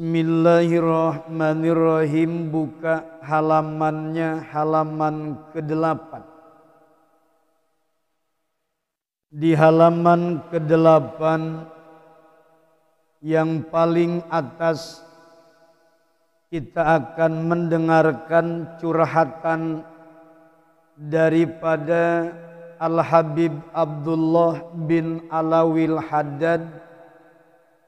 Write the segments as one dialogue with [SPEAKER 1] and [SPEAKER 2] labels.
[SPEAKER 1] Bismillahirrahmanirrahim. Buka halamannya, halaman ke-8. Di halaman ke-8 yang paling atas kita akan mendengarkan curhatan daripada Al-Habib Abdullah bin Alawil Haddad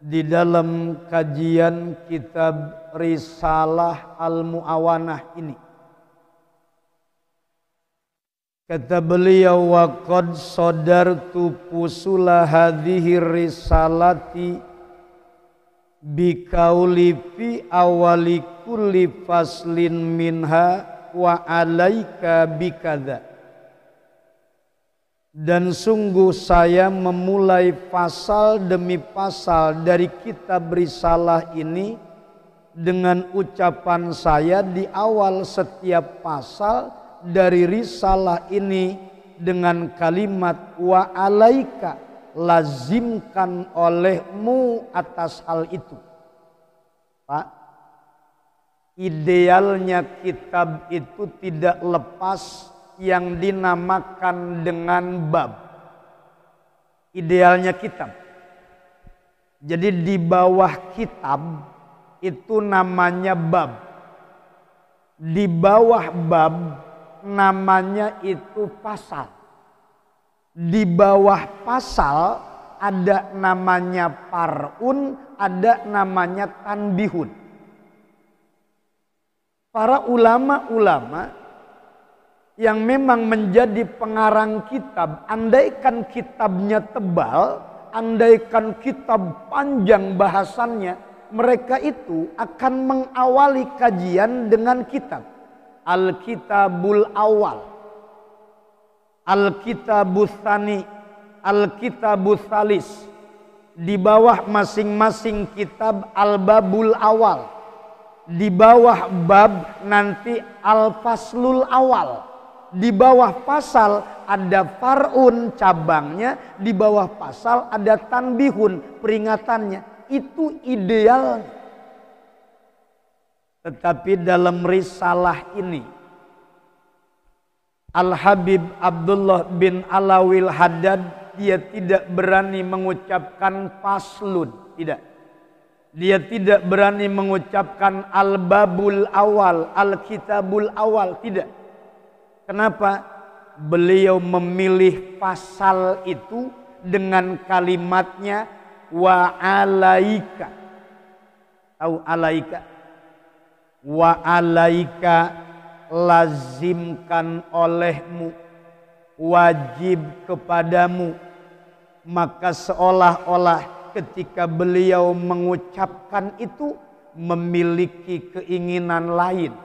[SPEAKER 1] di dalam kajian kitab Risalah Al-Mu'awanah ini. Kata beliau, wa qad sadartu pusula hadhihi risalati biqauli fi awali kulli faslin minha wa alaika bikadza. Dan sungguh saya memulai pasal demi pasal dari kitab risalah ini dengan ucapan saya di awal setiap pasal dari risalah ini dengan kalimat wa alaika, lazimkan olehmu atas hal itu. Pak, idealnya kitab itu tidak lepas yang dinamakan dengan bab. Idealnya kitab. Jadi di bawah kitab itu namanya bab. Di bawah bab namanya itu pasal. Di bawah pasal ada namanya far'un, ada namanya tanbihun. Para ulama-ulama yang memang menjadi pengarang kitab, andaikan kitabnya tebal, andaikan kitab panjang bahasannya, mereka itu akan mengawali kajian dengan kitab Al-Kitabul Awal, Al-Kitabul Tsani, Al-Kitabul Tsalis. Di bawah masing-masing kitab Al-Babul Awal, di bawah bab nanti Al-Faslul Awal. Di bawah pasal ada far'un cabangnya, di bawah pasal ada tanbihun peringatannya. Itu ideal. Tetapi dalam risalah ini Al-Habib Abdullah bin Alawil Haddad dia tidak berani mengucapkan faslun, tidak. Dia tidak berani mengucapkan Al-Babul Awal, Al-Kitabul Awal, tidak. Kenapa? Beliau memilih pasal itu dengan kalimatnya wa alaika. Tahu alaika? Wa alaika, lazimkan olehmu, wajib kepadamu. Maka seolah-olah ketika beliau mengucapkan itu memiliki keinginan lain,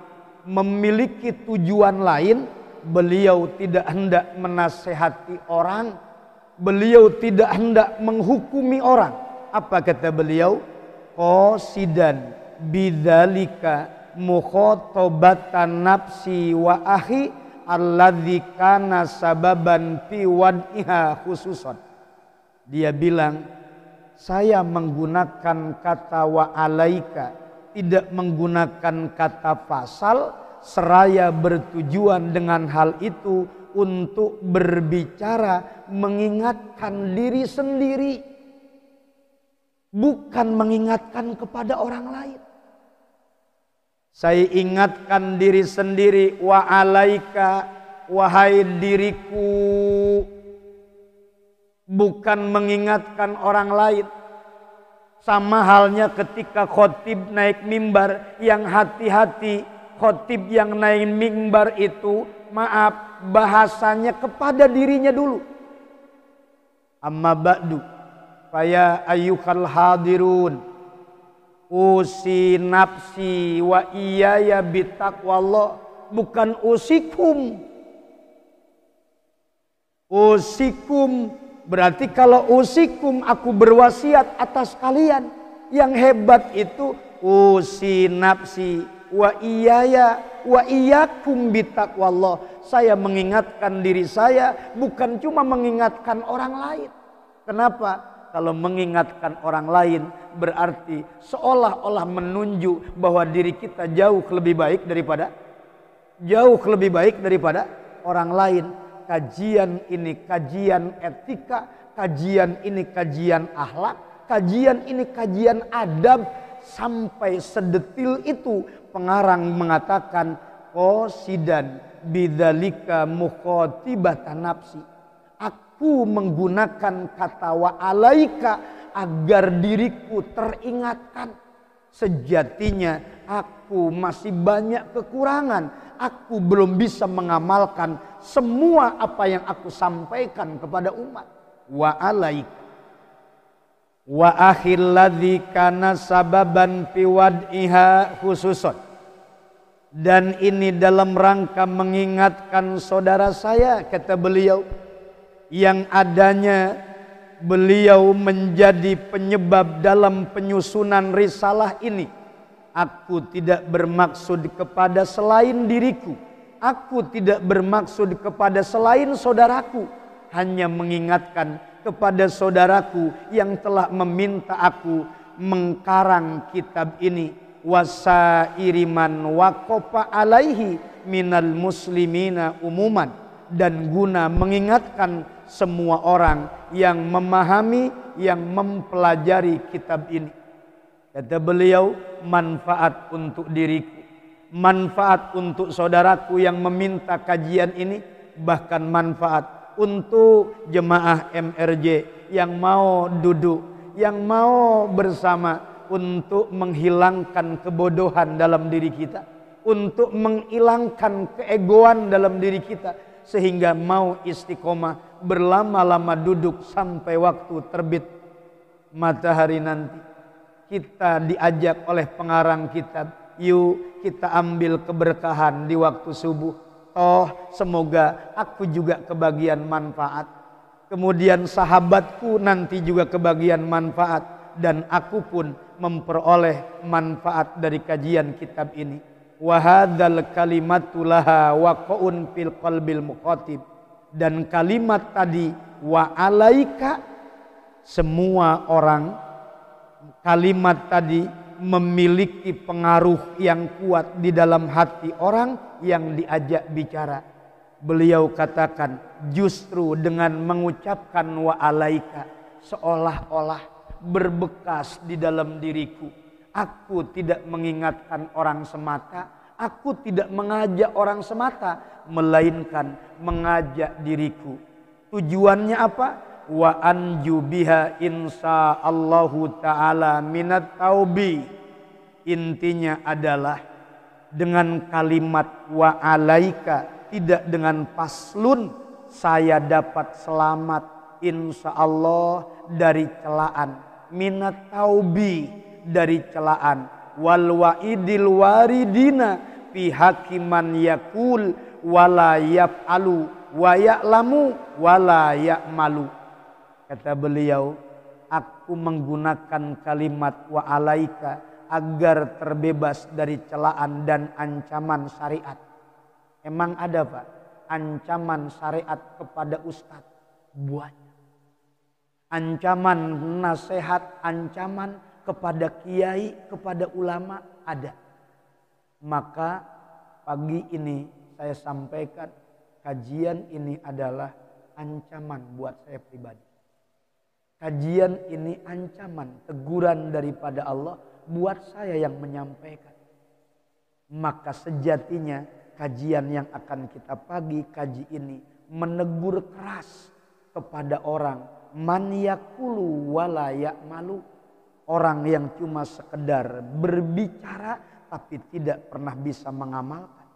[SPEAKER 1] memiliki tujuan lain. Beliau tidak hendak menasehati orang, beliau tidak hendak menghukumi orang. Apa kata beliau? Qasidan bidzalika mukhatabatan nafsi wa akhi alladzi kana sababan fi wad'iha khususan. Dia bilang, saya menggunakan kata wa alaika, tidak menggunakan kata fasal, seraya bertujuan dengan hal itu untuk berbicara mengingatkan diri sendiri, bukan mengingatkan kepada orang lain. Saya ingatkan diri sendiri, wa alaika, wahai diriku, bukan mengingatkan orang lain. Sama halnya ketika khotib naik mimbar, yang hati-hati. Khotib yang naik mimbar itu, maaf, bahasanya kepada dirinya dulu. Amma ba'du, faya ayyuhal hadirun, usi nafsi wa iyaya bitaqwallah, bukan usikum. Usikum berarti kalau usikum aku berwasiat atas kalian. Yang hebat itu usi nafsi wa iyaya wa iyyakum bitaqwallah. Saya mengingatkan diri saya, bukan cuma mengingatkan orang lain. Kenapa? Kalau mengingatkan orang lain berarti seolah-olah menunjuk bahwa diri kita jauh lebih baik daripada orang lain. Kajian ini kajian etika, kajian ini kajian akhlak, kajian ini kajian adab. Sampai sedetil itu pengarang mengatakan qasidan bidzalika mukhatibatan nafsi. Aku menggunakan kata wa alaika agar diriku teringatkan. Sejatinya aku masih banyak kekurangan. Aku belum bisa mengamalkan semua apa yang aku sampaikan kepada umat. Wa alaika wa akhil ladzi kana sababan fi wad'iha khususun. Dan ini dalam rangka mengingatkan saudara saya, kata beliau, yang adanya beliau menjadi penyebab dalam penyusunan risalah ini. Aku tidak bermaksud kepada selain diriku, aku tidak bermaksud kepada selain saudaraku, hanya mengingatkan kepada saudaraku yang telah meminta aku mengkarang kitab ini. Wasairiman waqafa alaihi minal muslimina umuman. Dan guna mengingatkan semua orang yang memahami, yang mempelajari kitab ini. Kata beliau, manfaat untuk diriku, manfaat untuk saudaraku yang meminta kajian ini, bahkan manfaat untuk jemaah MRJ yang mau duduk, yang mau bersama untuk menghilangkan kebodohan dalam diri kita, untuk menghilangkan keegoan dalam diri kita, sehingga mau istiqomah berlama-lama duduk sampai waktu terbit matahari nanti. Kita diajak oleh pengarang kitab, yuk kita ambil keberkahan di waktu subuh. Oh, semoga aku juga kebagian manfaat. Kemudian sahabatku nanti juga kebagian manfaat. Dan aku pun memperoleh manfaat dari kajian kitab ini. Wa hadzal kalimatu laha waqa'un fil qalbil muqatib. Dan kalimat tadi wa alaika, semua orang, kalimat tadi memiliki pengaruh yang kuat di dalam hati orang yang diajak bicara. Beliau katakan, justru dengan mengucapkan wa alaika, seolah-olah berbekas di dalam diriku. Aku tidak mengingatkan orang semata, aku tidak mengajak orang semata, melainkan mengajak diriku. Tujuannya apa? Wa anju biha insya Allahu ta'ala minat taubi. Intinya adalah dengan kalimat wa alaika, tidak dengan paslun, saya dapat selamat insya Allah dari celaan. Minat taubi, dari celaan. Wal wa'idil waridina fi hakiman yakul wala yaf'alu wa ya'lamu wala ya'malu. Kata beliau, aku menggunakan kalimat wa alaika agar terbebas dari celaan dan ancaman syariat. Emang ada Pak ancaman syariat kepada ustadz? Banyak. Ancaman nasihat, ancaman kepada kiai, kepada ulama ada. Maka pagi ini saya sampaikan, kajian ini adalah ancaman buat saya pribadi. Kajian ini ancaman, teguran daripada Allah buat saya yang menyampaikan. Maka sejatinya kajian yang akan kita pagi kaji ini menegur keras kepada orang man yakulu wala ya'malu, orang yang cuma sekedar berbicara tapi tidak pernah bisa mengamalkan.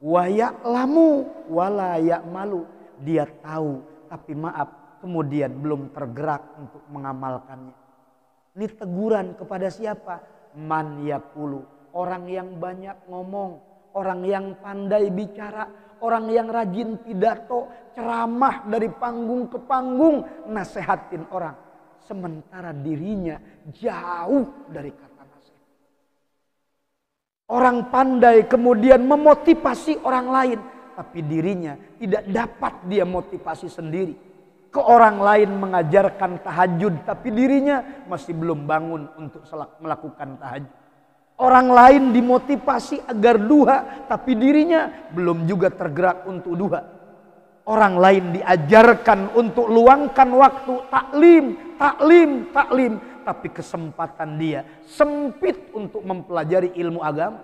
[SPEAKER 1] Wa ya'lamu wala ya'malu, dia tahu tapi maaf kemudian belum tergerak untuk mengamalkannya. Ini teguran kepada siapa? Man yakulu, orang yang banyak ngomong, orang yang pandai bicara, orang yang rajin pidato, ceramah dari panggung ke panggung, nasehatin orang. Sementara dirinya jauh dari kata nasihat. Orang pandai kemudian memotivasi orang lain, tapi dirinya tidak dapat dia motivasi sendiri. ke orang lain mengajarkan tahajud, tapi dirinya masih belum bangun untuk melakukan tahajud. Orang lain dimotivasi agar duha, tapi dirinya belum juga tergerak untuk duha. Orang lain diajarkan untuk luangkan waktu taklim, tapi kesempatan dia sempit untuk mempelajari ilmu agama.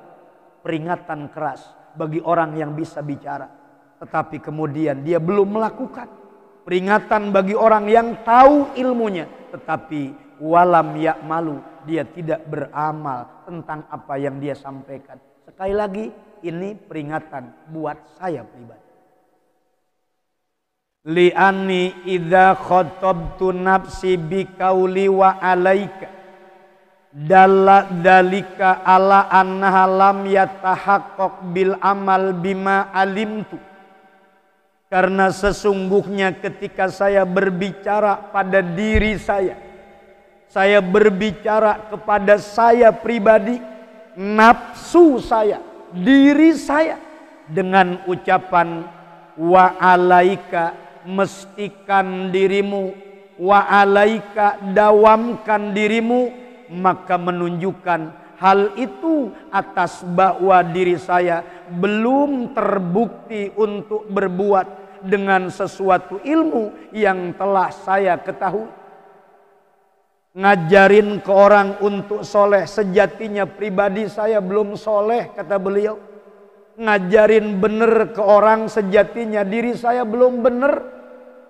[SPEAKER 1] Peringatan keras bagi orang yang bisa bicara, tetapi kemudian dia belum melakukan. Peringatan bagi orang yang tahu ilmunya, tetapi walam ya'malu, dia tidak beramal tentang apa yang dia sampaikan. Sekali lagi, ini peringatan buat saya pribadi. Li'anni idza khatabtu nafsi biqauli wa alaika dalla dzalika ala annaha lam yatahaqqaq bil amal bima alimtu. Karena sesungguhnya ketika saya berbicara pada diri saya berbicara kepada saya pribadi, nafsu saya, diri saya, dengan ucapan wa alaika, mestikan dirimu, wa alaika, dawamkan dirimu, maka menunjukkan hal itu atas bahwa diri saya belum terbukti untuk berbuat dengan sesuatu ilmu yang telah saya ketahui. Ngajarin ke orang untuk soleh, sejatinya pribadi saya belum soleh, kata beliau. Ngajarin bener ke orang, sejatinya diri saya belum bener.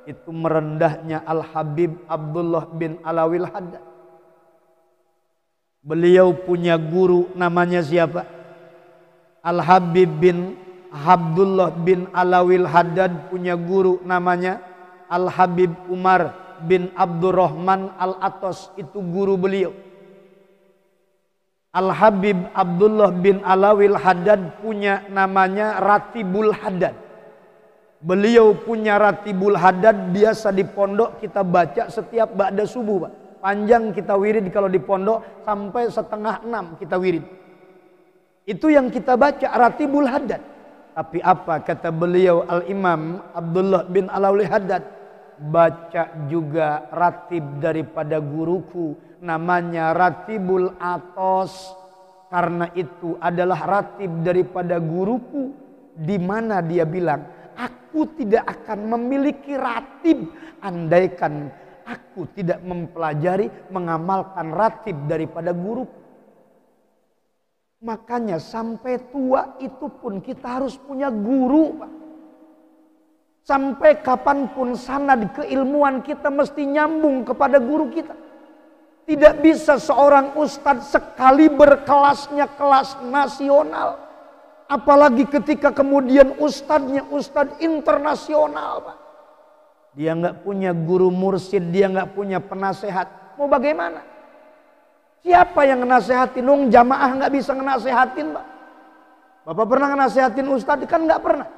[SPEAKER 1] Itu merendahnya Al-Habib Abdullah bin Alawil Haddad. Beliau punya guru namanya siapa? Al-Habib bin Abdullah bin Alawil Haddad punya guru namanya Al-Habib Umar bin Abdurrahman Al-Atos, itu guru beliau. Al-Habib Abdullah bin Alawil Haddad punya namanya Ratibul Haddad. Beliau punya Ratibul Haddad, biasa di pondok kita baca setiap ba'da subuh, Pak. Panjang kita wirid kalau di pondok, sampai 5:30 kita wirid. Itu yang kita baca, Ratibul Haddad. Tapi apa kata beliau Al-Imam Abdullah bin Alawil Haddad? Baca juga ratib daripada guruku, namanya Ratibul Atos. Karena itu adalah ratib daripada guruku, di mana dia bilang, aku tidak akan memiliki ratib andaikan aku tidak mempelajari, mengamalkan ratib daripada guru. Makanya sampai tua itu pun kita harus punya guru, Pak. Sampai kapanpun sanad keilmuan kita mesti nyambung kepada guru kita. Tidak bisa seorang ustadz sekali berkelasnya kelas nasional. Apalagi ketika kemudian ustadznya ustadz internasional, Pak. Dia nggak punya guru mursyid, dia nggak punya penasehat. Mau bagaimana? Siapa yang ngenasehatin? Nung jamaah nggak bisa ngenasehatin, Pak. Bapak pernah ngenasehatin ustadz? Kan nggak pernah.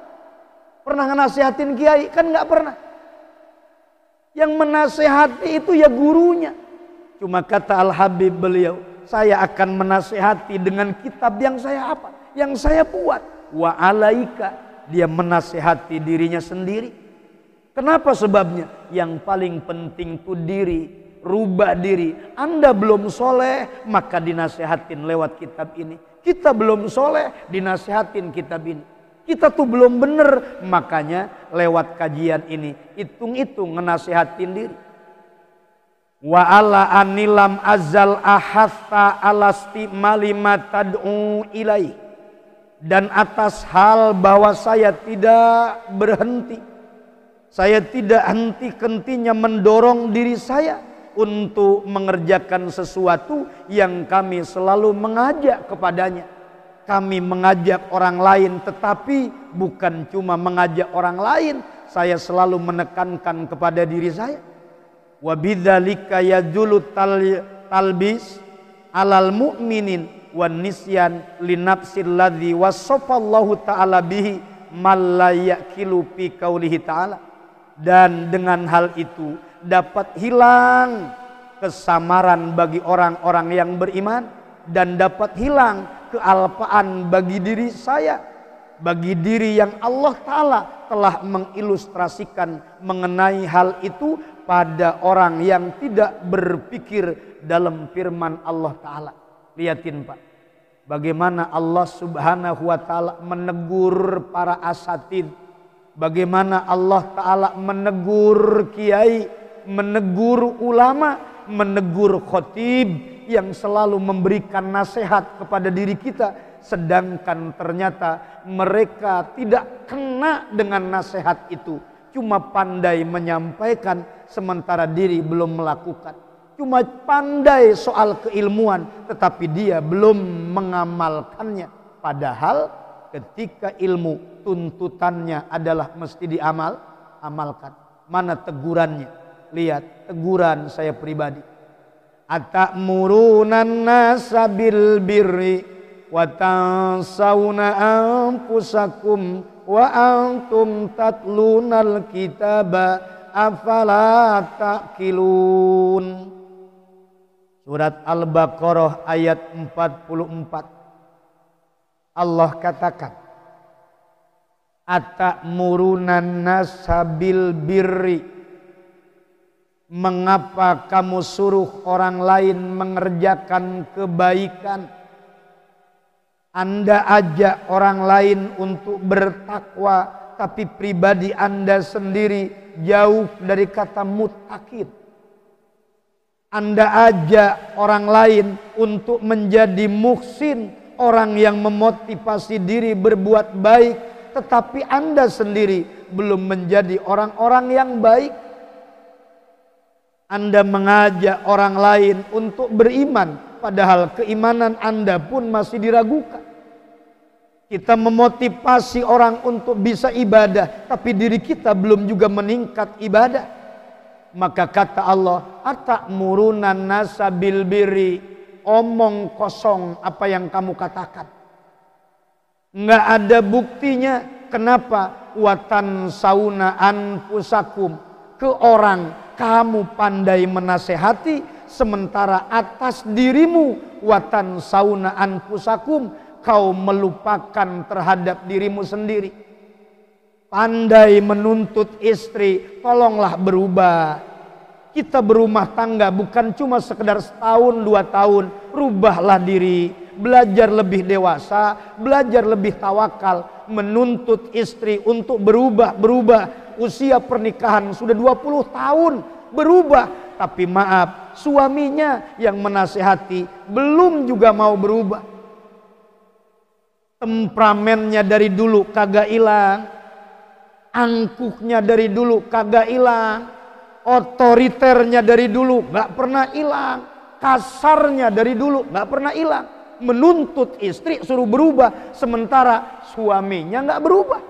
[SPEAKER 1] Pernah ngenasehatin kiai? Kan nggak pernah. Yang menasehati itu ya gurunya. Cuma kata Al-Habib beliau, saya akan menasehati dengan kitab yang saya hafal, yang saya buat. Wa alaika, dia menasehati dirinya sendiri. Kenapa sebabnya? Yang paling penting itu diri, rubah diri. Anda belum soleh, maka dinasehatin lewat kitab ini. Kita belum soleh, dinasehatin kitab ini. Kita tuh belum bener, makanya lewat kajian ini hitung-hitung ngenasehatin diri. Wa ala anilam azal ahatta alasti malima tad'u ilaih. Dan atas hal bahwa saya tidak berhenti, saya tidak henti-hentinya mendorong diri saya untuk mengerjakan sesuatu yang kami selalu mengajak kepadanya. Kami mengajak orang lain, tetapi bukan cuma mengajak orang lain, saya selalu menekankan kepada diri saya. Wa bidzalika yajulu talbis alal mu'minin wan nisyan li nafsil ladzi wasafallahu ta'ala bihi mal la yaqilu fi qaulihi ta'ala. Dan dengan hal itu dapat hilang kesamaran bagi orang-orang yang beriman, dan dapat hilang kealpaan bagi diri saya bagi diri yang Allah Ta'ala telah mengilustrasikan mengenai hal itu pada orang yang tidak berpikir dalam firman Allah Ta'ala. Lihatin Pak, bagaimana Allah Subhanahu wa Ta'ala menegur para asatid, bagaimana Allah Ta'ala menegur kiai, menegur ulama, menegur khotib yang selalu memberikan nasihat kepada diri kita, sedangkan ternyata mereka tidak kena dengan nasihat itu, cuma pandai menyampaikan sementara diri belum melakukan, cuma pandai soal keilmuan tetapi dia belum mengamalkannya. Padahal ketika ilmu tuntutannya adalah mesti amalkan. Mana tegurannya? Lihat teguran saya pribadi. Atamuruna nasa bil birri wa tansawna anfusakum wa antum tatlunal kitaba afala ta'qilun. Surat Al-Baqarah ayat 44. Allah katakan, atamuruna nasa bil birri, mengapa kamu suruh orang lain mengerjakan kebaikan? Anda ajak orang lain untuk bertakwa, tapi pribadi Anda sendiri jauh dari kata muttaqin. Anda ajak orang lain untuk menjadi muhsin, orang yang memotivasi diri berbuat baik, tetapi Anda sendiri belum menjadi orang-orang yang baik. Anda mengajak orang lain untuk beriman, padahal keimanan Anda pun masih diragukan. Kita memotivasi orang untuk bisa ibadah, tapi diri kita belum juga meningkat ibadah. Maka kata Allah, atamuruna nasa bil birri, omong kosong apa yang kamu katakan. Nggak ada buktinya. Kenapa? Watan sauna anfusakum, ke orang kamu pandai menasehati, sementara atas dirimu watan sauna anfusakum, kau melupakan terhadap dirimu sendiri. Pandai menuntut istri, tolonglah berubah. Kita berumah tangga bukan cuma sekedar setahun 2 tahun, rubahlah diri, belajar lebih dewasa, belajar lebih tawakal, menuntut istri untuk berubah. Usia pernikahan sudah 20 tahun, berubah. Tapi maaf, suaminya yang menasehati belum juga mau berubah. Temperamennya dari dulu kagak hilang, angkuhnya dari dulu kagak hilang, otoriternya dari dulu gak pernah hilang, kasarnya dari dulu gak pernah hilang. Menuntut istri suruh berubah, sementara suaminya gak berubah.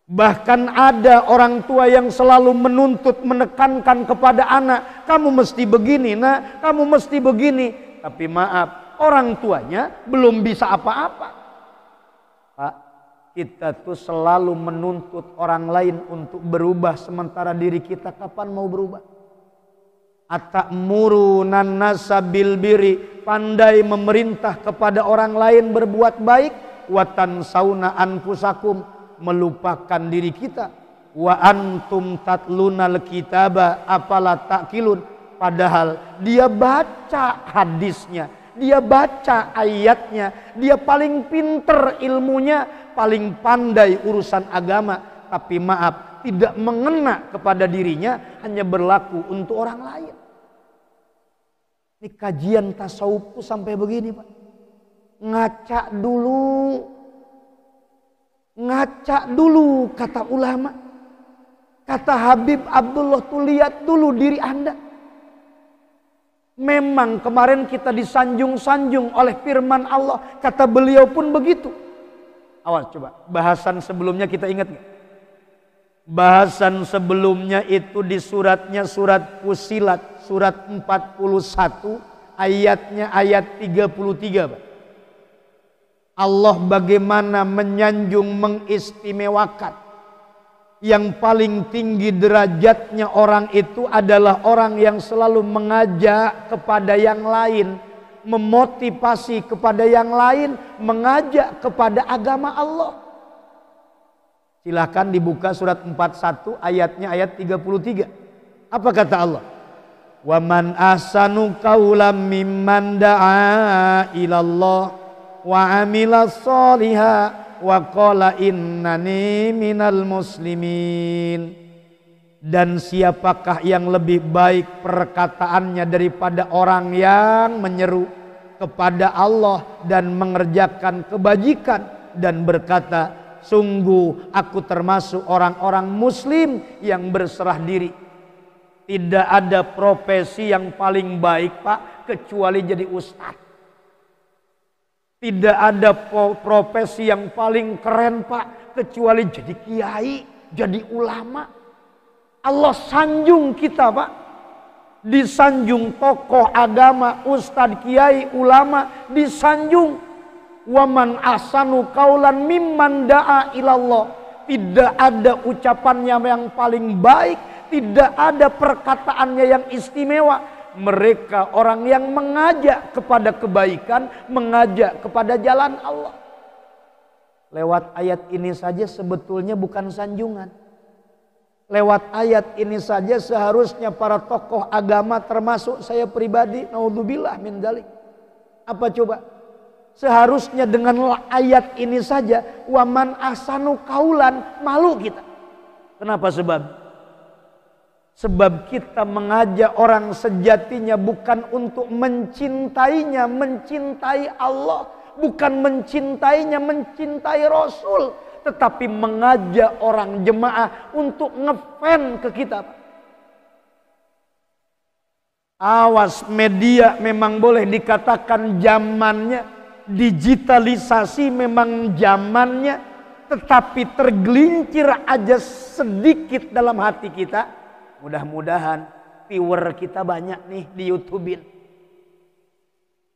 [SPEAKER 1] Bahkan ada orang tua yang selalu menuntut, menekankan kepada anak, kamu mesti begini nak, kamu mesti begini. Tapi maaf, orang tuanya belum bisa apa-apa. Pak, kita tuh selalu menuntut orang lain untuk berubah, sementara diri kita kapan mau berubah? Atamuruna nasa bil birri, pandai memerintah kepada orang lain berbuat baik, wa tansawna anfusakum, melupakan diri kita, wa antum tatlunal kitaba afala ta'qilun, padahal dia baca hadisnya, dia baca ayatnya, dia paling pinter ilmunya, paling pandai urusan agama, tapi maaf, tidak mengena kepada dirinya, hanya berlaku untuk orang lain. Ini kajian tasawuf sampai begini Pak. Ngaca dulu kata ulama. Kata Habib Abdullah tuh lihat dulu diri Anda. Memang kemarin kita disanjung-sanjung oleh firman Allah. Kata beliau pun begitu. Awas coba, bahasan sebelumnya kita ingat gak? Bahasan sebelumnya itu di suratnya surat Fussilat, surat 41, ayatnya ayat 33. Pak. Allah bagaimana menyanjung, mengistimewakan. Yang paling tinggi derajatnya orang itu adalah orang yang selalu mengajak kepada yang lain, memotivasi kepada yang lain, mengajak kepada agama Allah. Silahkan dibuka surat 41 ayatnya ayat 33. Apa kata Allah? Wa man ahsanu qawlan mimman da'a ilallah wa amila sholiha wa qala innani minal muslimin. Dan siapakah yang lebih baik perkataannya daripada orang yang menyeru kepada Allah dan mengerjakan kebajikan dan berkata, sungguh aku termasuk orang-orang muslim yang berserah diri. Tidak ada profesi yang paling baik, Pak, kecuali jadi ustadz. Tidak ada profesi yang paling keren, Pak, kecuali jadi kiai, jadi ulama. Allah sanjung kita, Pak. Disanjung tokoh agama, ustadz, kiai, ulama, disanjung. Waman ahsanu qaulan mimman da'a ilallah. Tidak ada ucapannya yang paling baik, tidak ada perkataannya yang istimewa. Mereka orang yang mengajak kepada kebaikan, mengajak kepada jalan Allah. Lewat ayat ini saja sebetulnya bukan sanjungan. Lewat ayat ini saja seharusnya para tokoh agama termasuk saya pribadi, naudzubillah min dzalik. Apa coba? Seharusnya dengan ayat ini saja, waman ahsanu qaulan, malu kita. Kenapa sebab? Sebab kita mengajak orang sejatinya bukan untuk mencintainya, mencintai Allah, bukan mencintainya, mencintai Rasul, tetapi mengajak orang jemaah untuk ngefan ke kita. Awas, media memang boleh dikatakan zamannya, digitalisasi memang zamannya, tetapi tergelincir aja sedikit dalam hati kita. Mudah-mudahan viewer kita banyak nih di YouTube-in.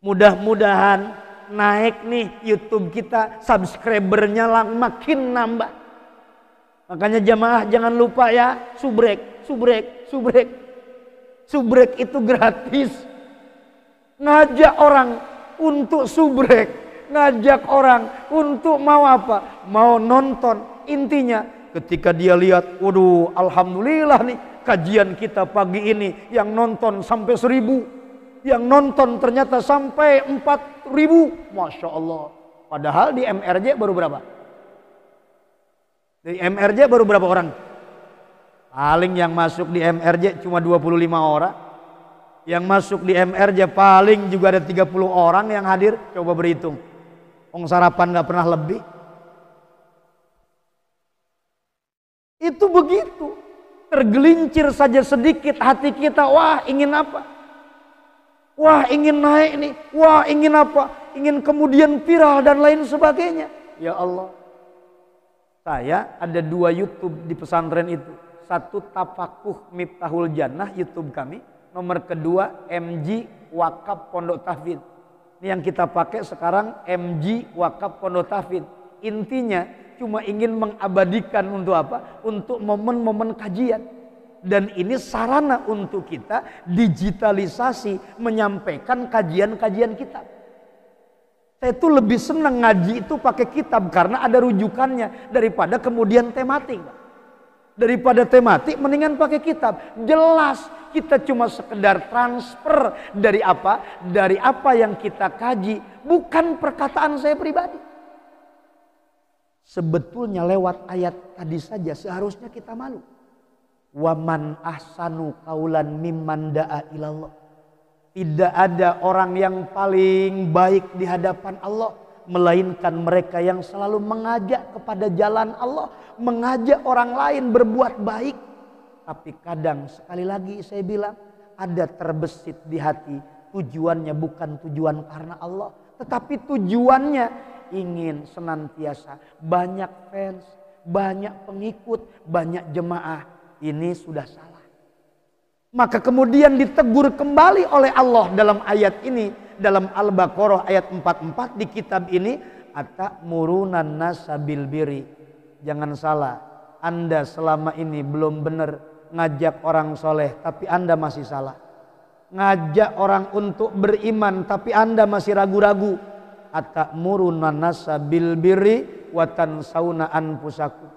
[SPEAKER 1] Mudah-mudahan naik nih YouTube kita, subscribernya makin nambah. Makanya jamaah jangan lupa ya, subrek. Subrek itu gratis. Ngajak orang untuk subrek, ngajak orang untuk mau apa? Mau nonton. Intinya ketika dia lihat, waduh, alhamdulillah nih kajian kita pagi ini yang nonton sampai 1000, yang nonton ternyata sampai 4000, masya Allah. Padahal di MRJ baru berapa? Di MRJ baru berapa orang? Paling yang masuk di MRJ cuma 25 orang. Yang masuk di MRJ paling juga ada 30 orang yang hadir. Coba berhitung. Sarapan gak pernah lebih. Itu begitu. Tergelincir saja sedikit hati kita. Wah, ingin apa? Wah, ingin naik nih. Wah, ingin apa? Ingin kemudian viral dan lain sebagainya. Ya Allah. Saya ada 2 YouTube di pesantren itu. Satu Tafakuh Miftahul Jannah YouTube kami. Nomor kedua MG Wakaf Pondok Tahfidz. Ini yang kita pakai sekarang, MG Wakaf Pondok Tahfidz. Intinya cuma ingin mengabadikan untuk apa? Untuk momen-momen kajian. Dan ini sarana untuk kita digitalisasi, menyampaikan kajian-kajian kitab. Saya itu lebih senang ngaji itu pakai kitab karena ada rujukannya daripada kemudian tematik. Daripada tematik mendingan pakai kitab. Jelas kita cuma sekedar transfer dari apa? Dari apa yang kita kaji, bukan perkataan saya pribadi. Sebetulnya lewat ayat tadi saja seharusnya kita malu. Waman ahsanu qaulan mimman da'a ilallah. Tidak ada orang yang paling baik di hadapan Allah melainkan mereka yang selalu mengajak kepada jalan Allah, mengajak orang lain berbuat baik. Tapi kadang sekali lagi saya bilang ada terbesit di hati, tujuannya bukan tujuan karena Allah, tetapi tujuannya ingin senantiasa banyak fans, banyak pengikut, banyak jemaah. Ini sudah salah. Maka kemudian ditegur kembali oleh Allah dalam ayat ini, dalam Al-Baqarah ayat 44 di kitab ini, atamuruna nasa bil birri. Jangan salah, Anda selama ini belum benar ngajak orang soleh, tapi Anda masih salah. ngajak orang untuk beriman tapi Anda masih ragu-ragu. Atamuruna nasa bil birri wa tansawna anfusakum.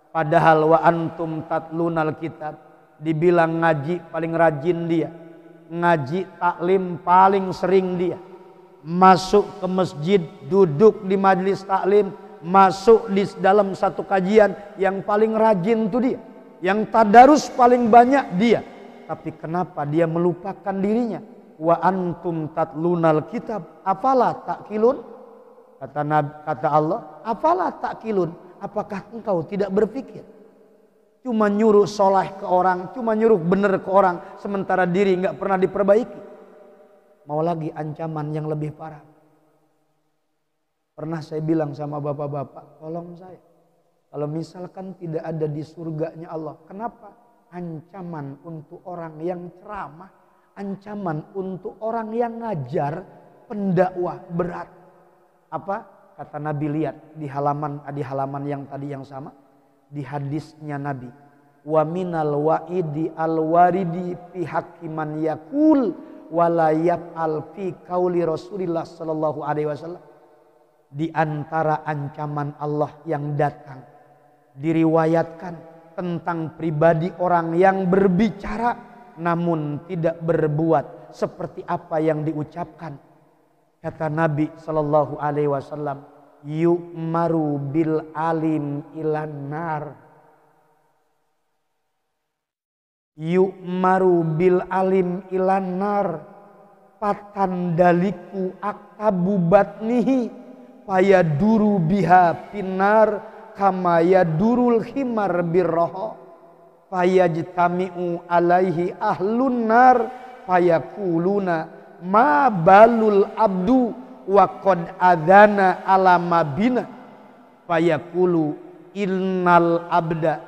[SPEAKER 1] Padahal wa antum tatlunal kitab. Dibilang ngaji paling rajin dia. Ngaji taklim paling sering dia. Masuk ke masjid, duduk di majelis taklim, masuk di dalam satu kajian, yang paling rajin itu dia. Yang tadarus paling banyak dia. Tapi kenapa dia melupakan dirinya? Wa antum tatlunal kitab afala ta'qilun. Kata Allah, afala ta'qilun. Apakah engkau tidak berpikir? Cuma nyuruh soleh ke orang, cuma nyuruh benar ke orang, sementara diri nggak pernah diperbaiki. Mau lagi ancaman yang lebih parah. Pernah saya bilang sama bapak-bapak, tolong saya, kalau misalkan tidak ada di surganya Allah, kenapa ancaman untuk orang yang ceramah, ancaman untuk orang yang ngajar, pendakwah berat? Apa? Kata Nabi, lihat di halaman yang tadi yang sama, di hadisnya Nabi, wa minal wa'idi al-waridi fi hakiman yakul wala yaf'al fi qauli Rasulillah sallallahu alaihi wasallam. Di antara ancaman Allah yang datang diriwayatkan tentang pribadi orang yang berbicara namun tidak berbuat seperti apa yang diucapkan. Kata Nabi sallallahu alaihi wasallam, yu'maru bil alim ilan nar. Yu'maru bil alim ilan nar. Patandaliku aktabu batnihi payaduru biha pinar kama yadurul himar birroho payajtami'u alaihi ahlun nar payakuluna ma balul abdu wa qad adana ala mabina fayaqulu innal abada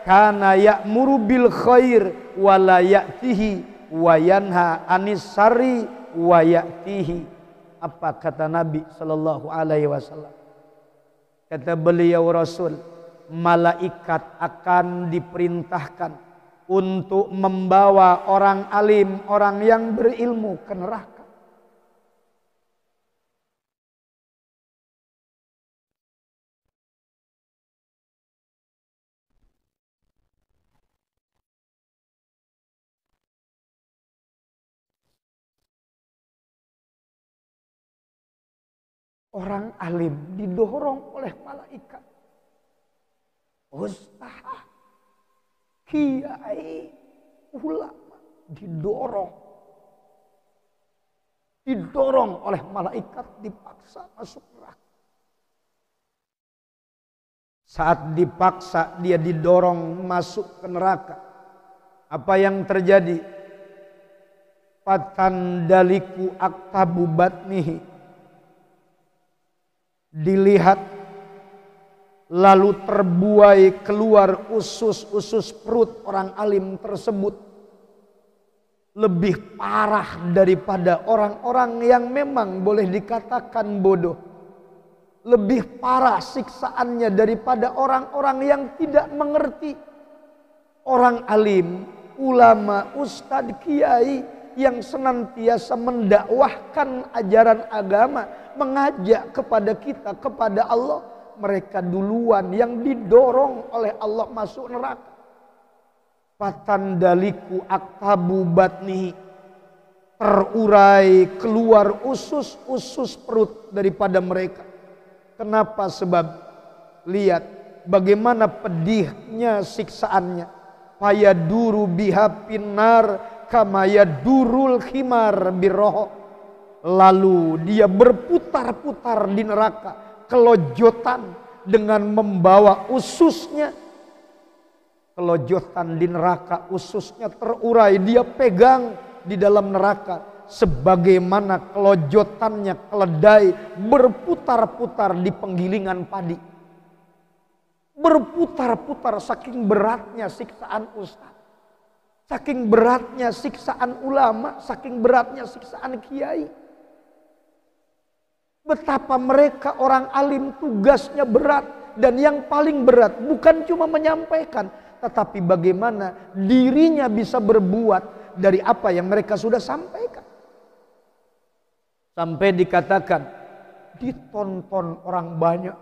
[SPEAKER 1] kana ya'muru bil khair wa la ya'tihi wa yanha anis sari wa ya'tihi. Apa kata Nabi sallallahu alaihi wasallam? Kata beliau Rasul, malaikat akan diperintahkan untuk membawa orang alim, orang yang berilmu ke neraka. Orang alim didorong oleh malaikat. Ustaz, kiai, ulama didorong oleh malaikat, dipaksa masuk neraka. Saat dipaksa dia didorong masuk ke neraka, apa yang terjadi? Patandaliku aktabu batnihi, dilihat lalu terbuai keluar usus-usus perut orang alim tersebut lebih parah daripada orang-orang yang memang boleh dikatakan bodoh. Lebih parah siksaannya daripada orang-orang yang tidak mengerti. Orang alim, ulama, ustadz, kiai yang senantiasa mendakwahkan ajaran agama, mengajak kepada kita, kepada Allah, mereka duluan yang didorong oleh Allah masuk neraka. Patandaliku aktabu batnihi, terurai keluar usus-usus perut daripada mereka. Kenapa? Sebab lihat bagaimana pedihnya siksaannya. Payaduru biha pinar kama yadurul khimar birroho. Lalu dia berputar-putar di neraka, kelojotan dengan membawa ususnya. Kelojotan di neraka, ususnya terurai, dia pegang di dalam neraka. Sebagaimana kelojotannya keledai berputar-putar di penggilingan padi. Berputar-putar saking beratnya siksaan ustaz. Saking beratnya siksaan ulama, saking beratnya siksaan kiai. Betapa mereka orang alim tugasnya berat. Dan yang paling berat bukan cuma menyampaikan, tetapi bagaimana dirinya bisa berbuat dari apa yang mereka sudah sampaikan. Sampai dikatakan ditonton orang banyak.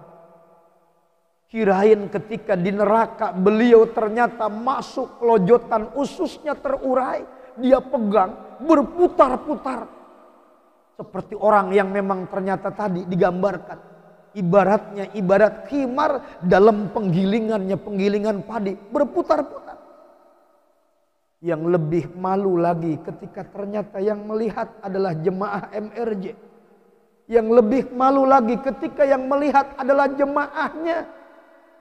[SPEAKER 1] Kirain ketika di neraka beliau ternyata masuk kelojotan, ususnya terurai, dia pegang berputar-putar seperti orang yang memang ternyata tadi digambarkan ibaratnya ibarat khimar dalam penggilingan padi berputar-putar. Yang lebih malu lagi ketika ternyata yang melihat adalah jemaah MRJ. Yang lebih malu lagi ketika yang melihat adalah jemaahnya.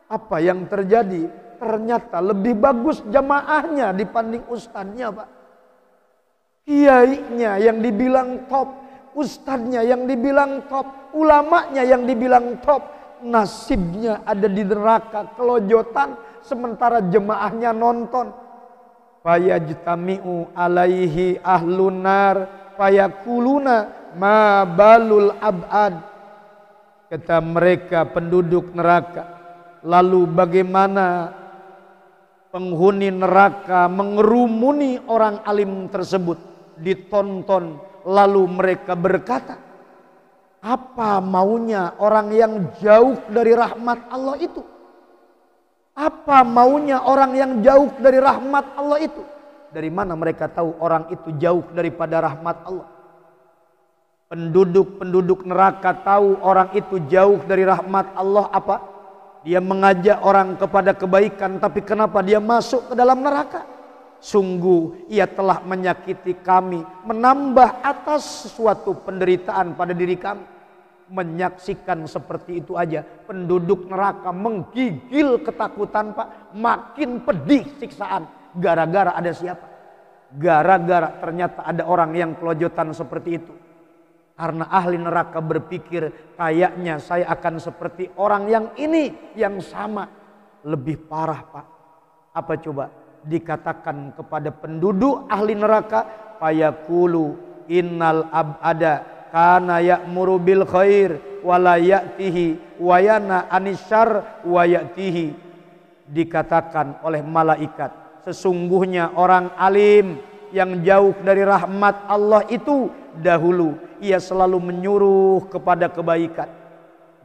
[SPEAKER 1] Apa yang terjadi? Ternyata lebih bagus jemaahnya dibanding ustadznya, Pak. Kiainya yang dibilang top, ustadznya yang dibilang top, ulamanya yang dibilang top, nasibnya ada di neraka kelojotan, sementara jemaahnya nonton. Fayajtami'u alaihi ahlun nar fayakuluna ma balul abad. Kata mereka penduduk neraka, lalu bagaimana penghuni neraka mengerumuni orang alim tersebut, ditonton, lalu mereka berkata, apa maunya orang yang jauh dari rahmat Allah itu? Apa maunya orang yang jauh dari rahmat Allah itu? Dari mana mereka tahu orang itu jauh daripada rahmat Allah? Penduduk neraka tahu orang itu jauh dari rahmat Allah apa? Dia mengajak orang kepada kebaikan, tapi kenapa dia masuk ke dalam neraka? Sungguh ia telah menyakiti kami, menambah atas suatu penderitaan pada diri kami. Menyaksikan seperti itu aja penduduk neraka menggigil ketakutan, Pak. Makin pedih siksaan. Gara-gara ada siapa? Gara-gara ternyata ada orang yang kelojotan seperti itu. Karena ahli neraka berpikir kayaknya saya akan seperti orang yang ini, yang sama. Lebih parah, Pak. Apa coba? Dikatakan kepada penduduk ahli neraka, fayaqulu innal abada kana ya'muru bil khair wa la ya'tihi wa yana anisyar wa ya'tihi. Dikatakan oleh malaikat, sesungguhnya orang alim yang jauh dari rahmat Allah itu dahulu ia selalu menyuruh kepada kebaikan.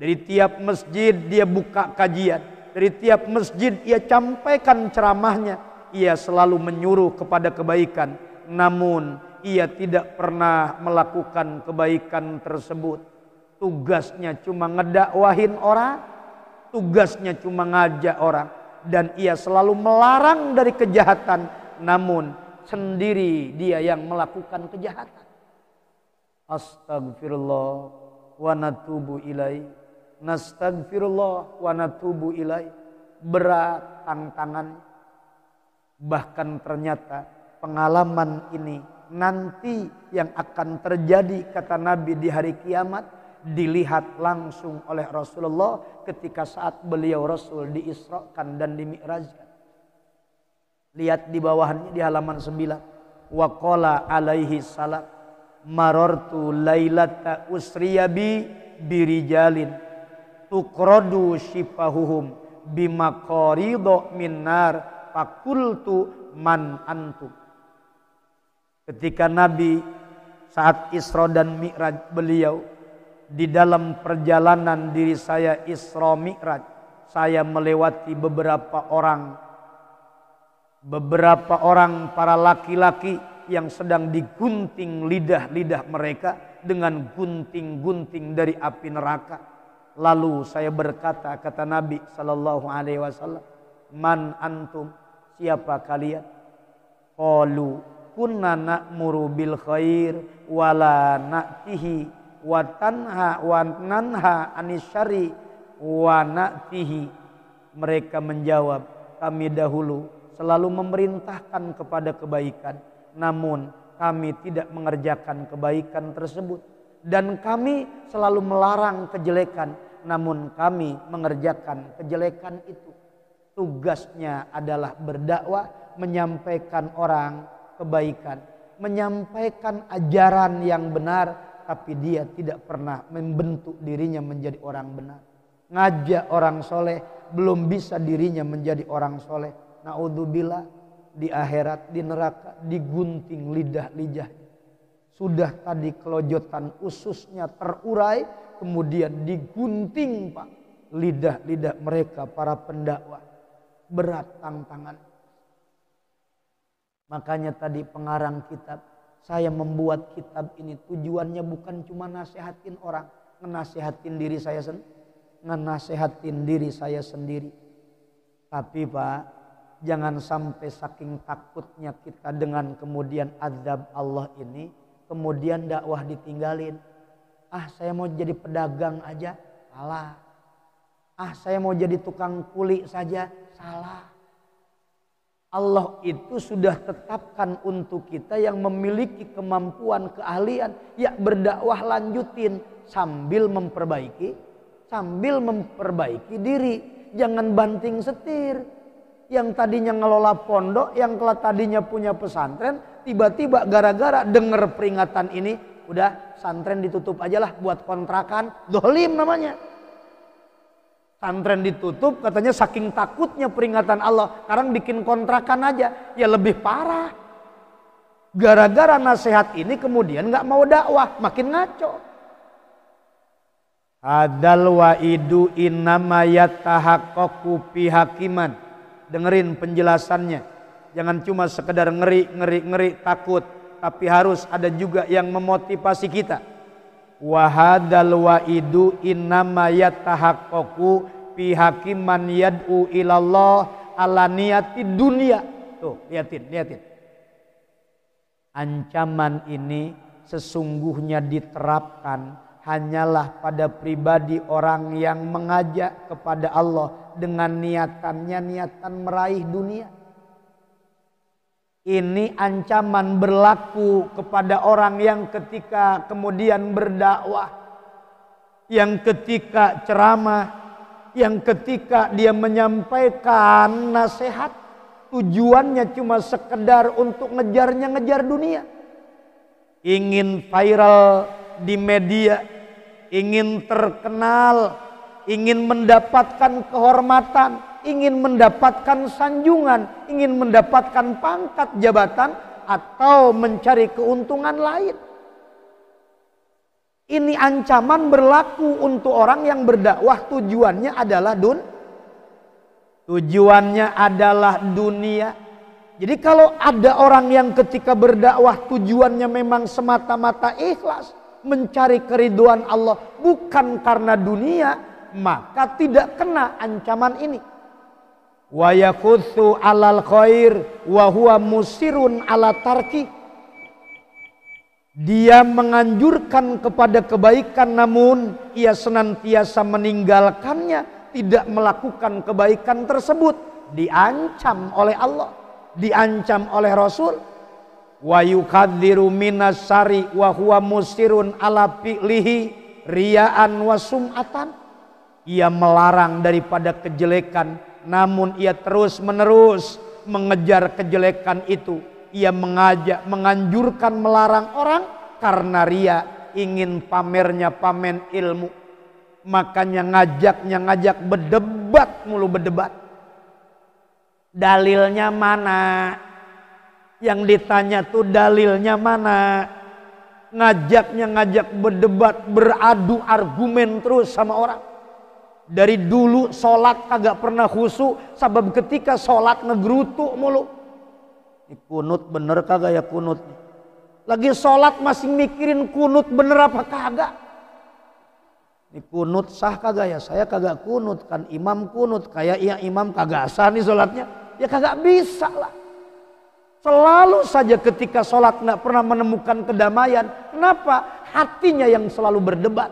[SPEAKER 1] Dari tiap masjid dia buka kajian, dari tiap masjid ia sampaikan ceramahnya, ia selalu menyuruh kepada kebaikan. Namun ia tidak pernah melakukan kebaikan tersebut. Tugasnya cuma ngedakwahin orang, tugasnya cuma ngajak orang, dan ia selalu melarang dari kejahatan, namun sendiri dia yang melakukan kejahatan. Astagfirullah wa natubu ilaih. Nastagfirullah wa natubu ilaih. Berat tantangan. Bahkan ternyata pengalaman ini nanti yang akan terjadi, kata Nabi, di hari kiamat dilihat langsung oleh Rasulullah ketika saat beliau Rasul diisrakan dan dimi'rajkan. Lihat di bawahnya di halaman 9. Wa qala alaihi salam marartu lailata usriyabi birijalin tuqradu shifahuhum bimaqaridu min nar fakultu man antum. Ketika Nabi saat Isra dan Mi'raj beliau, di dalam perjalanan diri saya Isra Mi'raj, saya melewati beberapa orang para laki-laki yang sedang digunting lidah-lidah mereka dengan gunting-gunting dari api neraka. Lalu saya berkata, kata Nabi sallallahu alaihi wasallam, man antum, siapa kalian? Qalu kunna na'muru bil khair wala na'tihi wa tanha wa nanha anisyari wa na'tihi. Mereka menjawab, kami dahulu selalu memerintahkan kepada kebaikan, namun kami tidak mengerjakan kebaikan tersebut, dan kami selalu melarang kejelekan, namun kami mengerjakan kejelekan itu. Tugasnya adalah berdakwah, menyampaikan orang kebaikan, menyampaikan ajaran yang benar, tapi dia tidak pernah membentuk dirinya menjadi orang benar. Ngajak orang soleh, belum bisa dirinya menjadi orang soleh. naudzubillah, di akhirat, di neraka, digunting lidah-lidah. Sudah tadi kelojotan ususnya terurai, kemudian digunting Pak lidah-lidah mereka para pendakwah. Berat tantangan. Makanya tadi pengarang kitab, saya membuat kitab ini tujuannya bukan cuma nasihatin orang, ngenasihatin diri saya sendiri, ngenasihatin diri saya sendiri. Tapi Pak, jangan sampai saking takutnya kita dengan kemudian azab Allah ini, kemudian dakwah ditinggalin. Ah, saya mau jadi pedagang aja, salah. Ah, saya mau jadi tukang kuli saja, salah. Allah itu sudah tetapkan untuk kita yang memiliki kemampuan, keahlian, ya berdakwah lanjutin sambil memperbaiki diri. Jangan banting setir. Yang tadinya ngelola pondok, yang tadinya punya pesantren, tiba-tiba gara-gara dengar peringatan ini, udah pesantren ditutup aja lah buat kontrakan, dolim namanya. Pesantren ditutup katanya saking takutnya peringatan Allah, sekarang bikin kontrakan aja, ya lebih parah. Gara-gara nasihat ini kemudian nggak mau dakwah, makin ngaco. Hadal waidu innama yatahaqqaqu fi hakiman. Dengerin penjelasannya. Jangan cuma sekedar ngeri takut, tapi harus ada juga yang memotivasi kita. Wa hadzal waidu innama yatahaqqaqu fi hakiman yad'u ilallah ala niyati dunia. Tuh, lihatin. Ancaman ini sesungguhnya diterapkan hanyalah pada pribadi orang yang mengajak kepada Allah dengan niatan meraih dunia. Ini ancaman berlaku kepada orang yang ketika kemudian berdakwah, yang ketika ceramah, yang ketika dia menyampaikan nasihat, tujuannya cuma sekedar untuk ngejar dunia. Ingin viral di media, ingin terkenal, ingin mendapatkan kehormatan, ingin mendapatkan sanjungan, ingin mendapatkan pangkat jabatan, atau mencari keuntungan lain. Ini ancaman berlaku untuk orang yang berdakwah tujuannya adalah dunia. Jadi kalau ada orang yang ketika berdakwah tujuannya memang semata-mata ikhlas, mencari keridhaan Allah bukan karena dunia, maka tidak kena ancaman ini. Wa yakutsu 'alal khair wa huwa musirun 'ala tarki. Dia menganjurkan kepada kebaikan namun ia senantiasa meninggalkannya, tidak melakukan kebaikan tersebut. Diancam oleh Allah, diancam oleh Rasul. Wa yukadziru minas syari wa huwa musirun ala fi'lihi riya'an wa sum'atan. Ia melarang daripada kejelekan, namun ia terus-menerus mengejar kejelekan itu. Ia menganjurkan, melarang orang karena ria, ingin pamernya pamer ilmu. Makanya ngajak berdebat mulu, berdebat. Dalilnya mana? Yang ditanya tuh dalilnya mana? Ngajak berdebat, beradu argumen terus sama orang. Dari dulu sholat kagak pernah khusyuk, sebab ketika sholat ngegerutu mulu. Ini kunut bener kagak ya kunut? Lagi sholat masih mikirin kunut bener apa kagak? Ini kunut sah kagak ya? Saya kagak kunut, kan imam kunut. Kayak iya imam kagak sah nih sholatnya. Ya kagak bisa lah. Selalu saja ketika sholat nggak pernah menemukan kedamaian. Kenapa? Hatinya yang selalu berdebat.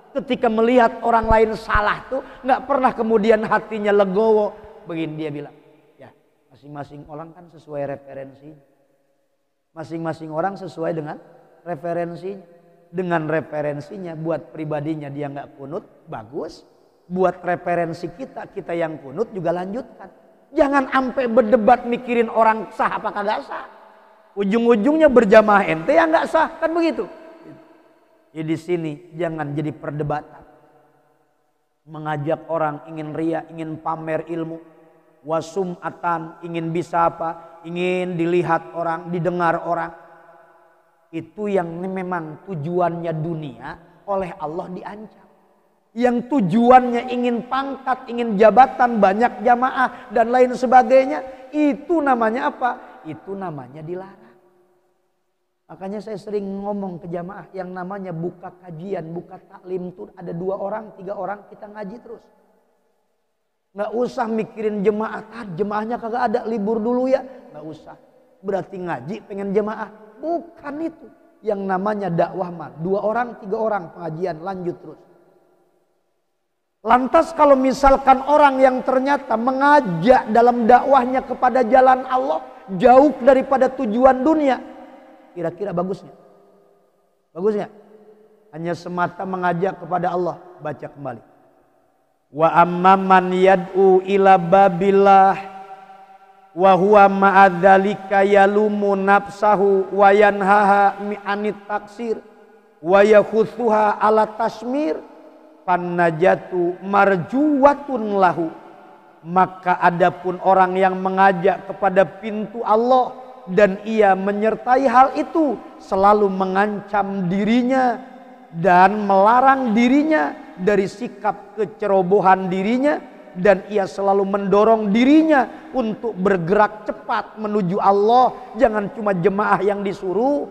[SPEAKER 1] Ketika melihat orang lain salah tuh nggak pernah kemudian hatinya legowo. Begini dia bilang, ya masing-masing orang kan sesuai referensinya. Masing-masing orang sesuai dengan referensinya. Dengan referensinya buat pribadinya dia nggak kunut, bagus. Buat referensi kita yang kunut juga lanjutkan. Jangan sampai berdebat mikirin orang sah apa kagak sah. Ujung-ujungnya berjamaah ente yang nggak sah, kan begitu. Jadi di sini jangan jadi perdebatan. Mengajak orang ingin ria, ingin pamer ilmu. wasum'atan, ingin bisa apa? Ingin dilihat orang, didengar orang. Itu yang memang tujuannya dunia oleh Allah diancam. Yang tujuannya ingin pangkat, ingin jabatan, banyak jamaah dan lain sebagainya, itu namanya apa? Itu namanya dilarang. Makanya saya sering ngomong ke jamaah, yang namanya buka kajian, buka taklim itu ada 2 orang, 3 orang kita ngaji terus. Nggak usah mikirin jemaah, jemaahnya kagak ada, libur dulu ya, nggak usah. Berarti ngaji pengen jemaah, bukan itu. Yang namanya dakwah mah 2 orang, 3 orang pengajian lanjut terus. Lantas kalau misalkan orang yang ternyata mengajak dalam dakwahnya kepada jalan Allah jauh daripada tujuan dunia, kira-kira bagusnya? Bagusnya? Hanya semata mengajak kepada Allah. Baca kembali. Wa amman yad'u ila babillah wa huwa ma'adzalika yalumu nafsahu wa yanhaha anit taksir wa yakhuthuha ala tasmir fannajatu marjuwatun lahu. Maka adapun orang yang mengajak kepada pintu Allah dan ia menyertai hal itu, selalu mengancam dirinya dan melarang dirinya dari sikap kecerobohan dirinya, dan ia selalu mendorong dirinya untuk bergerak cepat menuju Allah. Jangan cuma jemaah yang disuruh,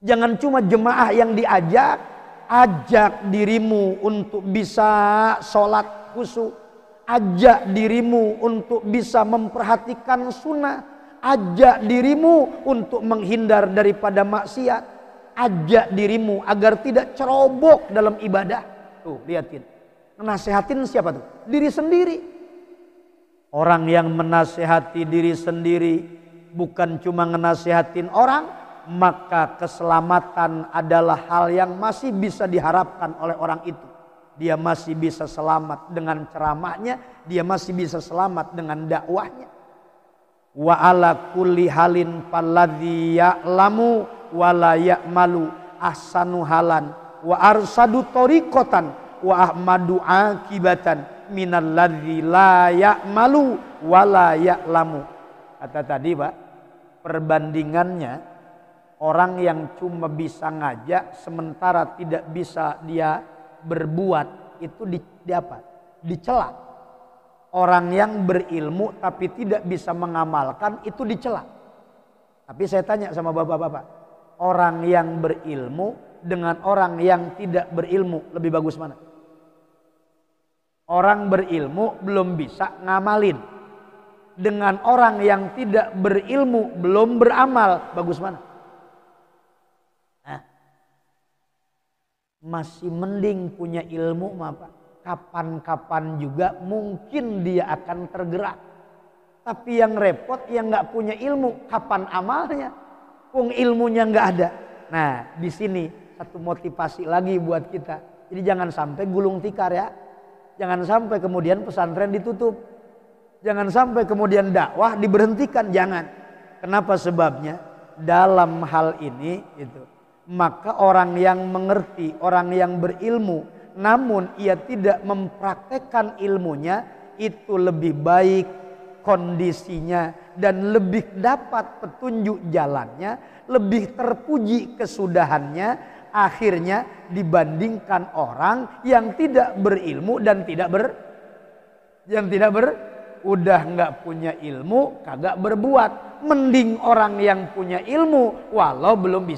[SPEAKER 1] jangan cuma jemaah yang diajak. Ajak dirimu untuk bisa sholat khusyuk, ajak dirimu untuk bisa memperhatikan sunnah, ajak dirimu untuk menghindar daripada maksiat, ajak dirimu agar tidak cerobok dalam ibadah. Tuh lihatin, nasehatin siapa tuh? Diri sendiri. Orang yang menasehati diri sendiri bukan cuma ngenasehatin orang, maka keselamatan adalah hal yang masih bisa diharapkan oleh orang itu. Dia masih bisa selamat dengan ceramahnya, dia masih bisa selamat dengan dakwahnya. Wa ala kulli halin falladzi ya'lamu wa la ya'malu ahsanu halan wa arsadu tariqatan wa ahmadu akibatan minal ladzi la ya'malu wa la ya'lamu. Kata tadi Pak, perbandingannya orang yang cuma bisa ngajak sementara tidak bisa dia berbuat, itu dicela. Orang yang berilmu tapi tidak bisa mengamalkan, itu dicela. Tapi saya tanya sama bapak-bapak, orang yang berilmu dengan orang yang tidak berilmu lebih bagus mana? Orang berilmu belum bisa ngamalin, dengan orang yang tidak berilmu belum beramal, bagus mana? Masih mending punya ilmu mah Pak. Kapan-kapan juga mungkin dia akan tergerak. Tapi yang repot yang nggak punya ilmu, kapan amalnya? Kung ilmunya nggak ada. Nah di sini satu motivasi lagi buat kita. Jadi jangan sampai gulung tikar ya. Jangan sampai kemudian pesantren ditutup. Jangan sampai kemudian dakwah diberhentikan. Jangan. Kenapa sebabnya? Dalam hal ini itu, maka orang yang mengerti, orang yang berilmu, namun ia tidak mempraktekkan ilmunya, itu lebih baik kondisinya dan lebih dapat petunjuk jalannya, lebih terpuji kesudahannya akhirnya dibandingkan orang yang tidak berilmu dan udah nggak punya ilmu kagak berbuat. Mending orang yang punya ilmu walaupun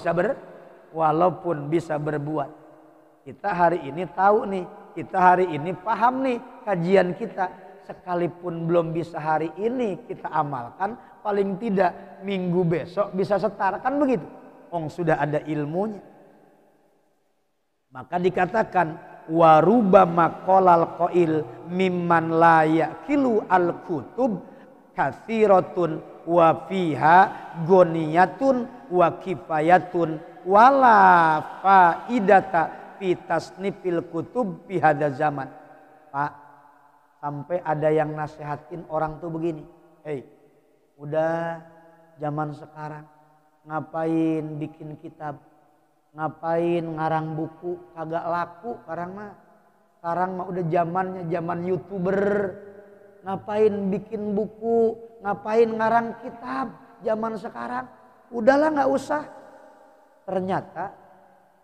[SPEAKER 1] bisa berbuat. Kita hari ini tahu nih, kita hari ini paham nih kajian kita. Sekalipun belum bisa hari ini kita amalkan, paling tidak minggu besok bisa setar, kan begitu? Sudah ada ilmunya. Maka dikatakan warubama qolal qail mimman la yaqilu al kutub katsiratun wa fiha goniyatun wa kifayatun wala faidata fi tasnifil kutub fi hadza zaman. Pak, sampai ada yang nasihatin orang tuh begini, udah zaman sekarang ngapain bikin kitab, ngapain ngarang buku, kagak laku sekarang mah. Sekarang mah udah zamannya zaman YouTuber. ngapain bikin buku, ngapain ngarang kitab zaman sekarang. Udahlah nggak usah. Ternyata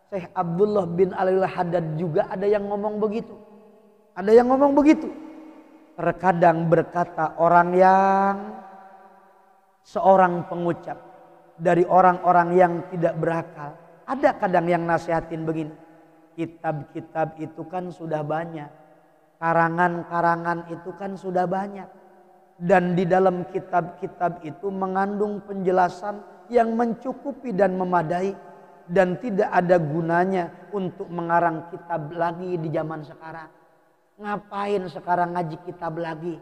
[SPEAKER 1] Syekh Abdullah bin Alil Haddad juga ada yang ngomong begitu. Ada yang ngomong begitu. Terkadang berkata orang yang seorang pengucap dari orang-orang yang tidak berakal. Ada kadang yang nasihatin begini. Kitab-kitab itu kan sudah banyak. Karangan-karangan itu kan sudah banyak. Dan di dalam kitab-kitab itu mengandung penjelasan yang mencukupi dan memadai. Dan tidak ada gunanya untuk mengarang kitab lagi di zaman sekarang. Ngapain sekarang ngaji kitab lagi?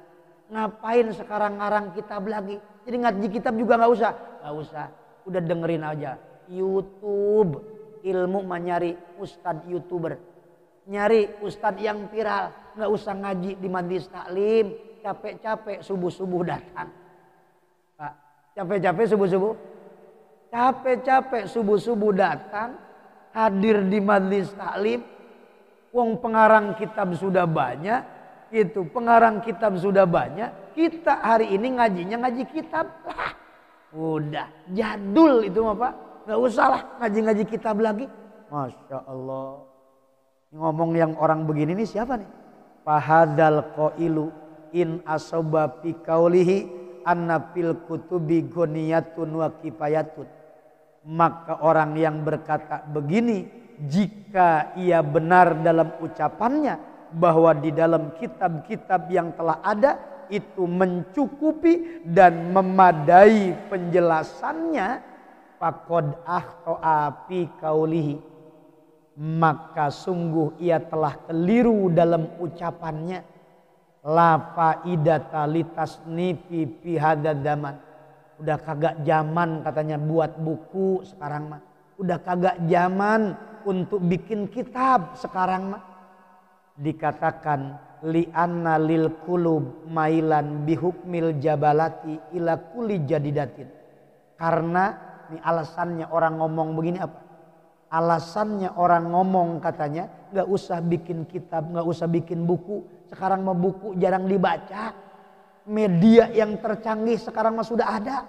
[SPEAKER 1] Ngapain sekarang ngarang kitab lagi? Jadi ngaji kitab juga nggak usah. Nggak usah. Udah dengerin aja. YouTube. Ilmu mah nyari ustadz YouTuber. Nyari ustadz yang viral. Nggak usah ngaji di majelis taklim. Capek-capek subuh-subuh datang. Pak, capek-capek subuh-subuh. Capek-capek subuh-subuh datang. Hadir di majelis taklim. Wong pengarang kitab sudah banyak. Itu pengarang kitab sudah banyak. Kita hari ini ngajinya ngaji kitab. Lah, udah jadul itu mah Pak. Nggak usah lah ngaji-ngaji kitab lagi. Masya Allah. Ngomong yang orang begini nih siapa nih? Fahadal qailu in asoba fi qaulihi anna fil kutubi goniyatun wa kifayatun. Maka orang yang berkata begini, jika ia benar dalam ucapannya bahwa di dalam kitab-kitab yang telah ada itu mencukupi dan memadai penjelasannya, faqad akhta'a fi qaulihi, maka sungguh ia telah keliru dalam ucapannya. La faidata litasnifi fi hadzal zaman. Udah kagak zaman katanya buat buku sekarang mah. Udah kagak zaman untuk bikin kitab sekarang mah. Dikatakan li'anna lil qulub mailan bihukmil jabalati ila kulli jadidatin. Karena ini alasannya orang ngomong begini apa? Alasannya orang ngomong katanya gak usah bikin kitab, gak usah bikin buku. Sekarang mah buku jarang dibaca. Media yang tercanggih sekarang mah sudah ada.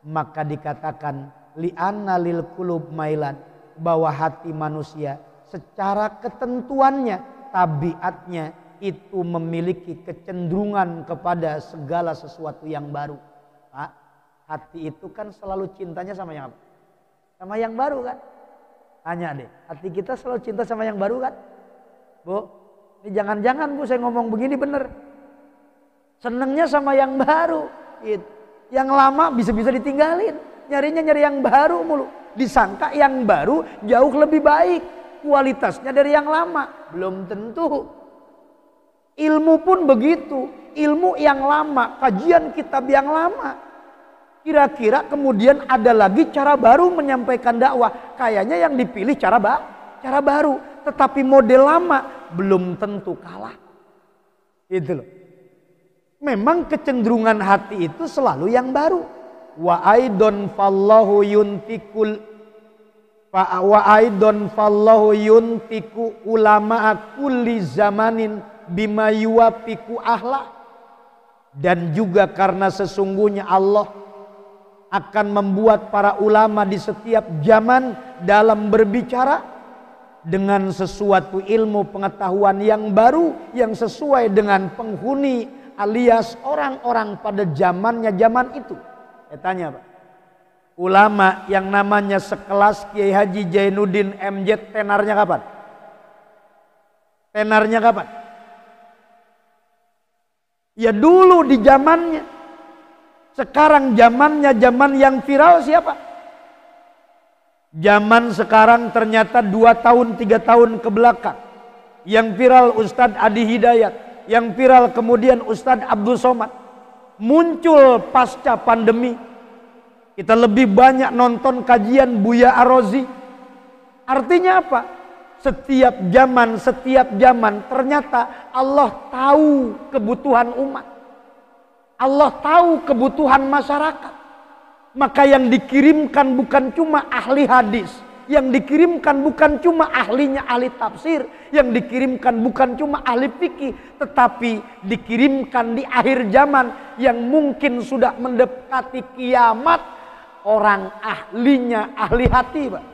[SPEAKER 1] Maka dikatakan li'anna lil qulub mailan, bahwa hati manusia secara ketentuannya, tabiatnya itu memiliki kecenderungan kepada segala sesuatu yang baru. Pak, hati itu kan selalu cintanya sama yang apa? Sama yang baru kan? Tanya deh, hati kita selalu cinta sama yang baru kan? Bu, ini jangan-jangan Bu saya ngomong begini bener. Senengnya sama yang baru. Gitu. Yang lama bisa-bisa ditinggalin. Nyarinya nyari yang baru mulu. Disangka yang baru jauh lebih baik kualitasnya dari yang lama. Belum tentu. Ilmu pun begitu. Ilmu yang lama, kajian kitab yang lama. Kira-kira kemudian ada lagi cara baru menyampaikan dakwah. Kayaknya yang dipilih cara baru. Tetapi model lama belum tentu kalah. Itu loh. Memang kecenderungan hati itu selalu yang baru. Wa aidon fallahu yuntiku ulama kulli zamanin bima yuwafiqu ahla. Dan juga karena sesungguhnya Allah akan membuat para ulama di setiap zaman dalam berbicara dengan sesuatu ilmu pengetahuan yang baru yang sesuai dengan penghuni alias orang-orang pada zamannya zaman itu. Saya tanya Pak, ulama yang namanya sekelas Kiai Haji Jainuddin MZ tenarnya kapan? Tenarnya kapan? Ya dulu di zamannya. Sekarang zamannya zaman yang viral siapa? Zaman sekarang ternyata 2 tahun 3 tahun ke belakang. Yang viral Ustadz Adi Hidayat. Yang viral kemudian Ustadz Abdul Somad. Muncul pasca pandemi. Kita lebih banyak nonton kajian Buya Arozi. Artinya apa? Setiap zaman ternyata Allah tahu kebutuhan umat. Allah tahu kebutuhan masyarakat. Maka yang dikirimkan bukan cuma ahli hadis. Yang dikirimkan bukan cuma ahlinya ahli tafsir, yang dikirimkan bukan cuma ahli fikih, tetapi dikirimkan di akhir zaman yang mungkin sudah mendekati kiamat, orang ahlinya ahli hati, Pak.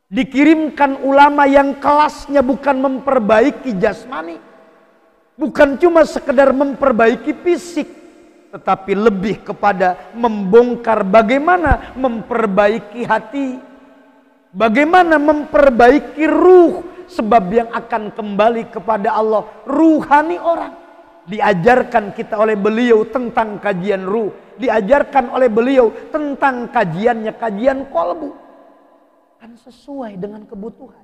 [SPEAKER 1] Dikirimkan ulama yang kelasnya bukan memperbaiki jasmani, bukan cuma sekedar memperbaiki fisik, tetapi lebih kepada membongkar bagaimana memperbaiki hati, bagaimana memperbaiki ruh, sebab yang akan kembali kepada Allah ruhani orang. Diajarkan kita oleh beliau tentang kajian ruh, diajarkan oleh beliau tentang kajiannya, kajian kolbu, kan sesuai dengan kebutuhan.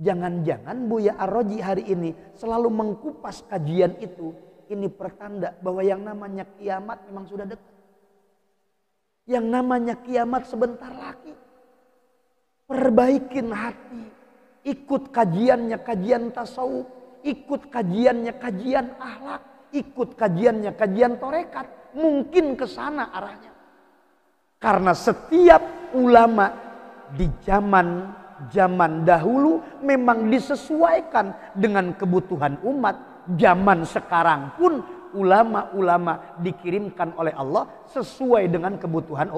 [SPEAKER 1] Jangan-jangan Buya Ar-Raji hari ini selalu mengkupas kajian itu. Ini pertanda bahwa yang namanya kiamat memang sudah dekat. Yang namanya kiamat sebentar lagi. Perbaikin hati. Ikut kajiannya kajian tasawuf. Ikut kajiannya kajian akhlak. Ikut kajiannya kajian torekat. Mungkin ke sana arahnya. Karena setiap ulama di zaman dahulu memang disesuaikan dengan kebutuhan umat. Zaman sekarang pun ulama-ulama dikirimkan oleh Allah sesuai dengan kebutuhan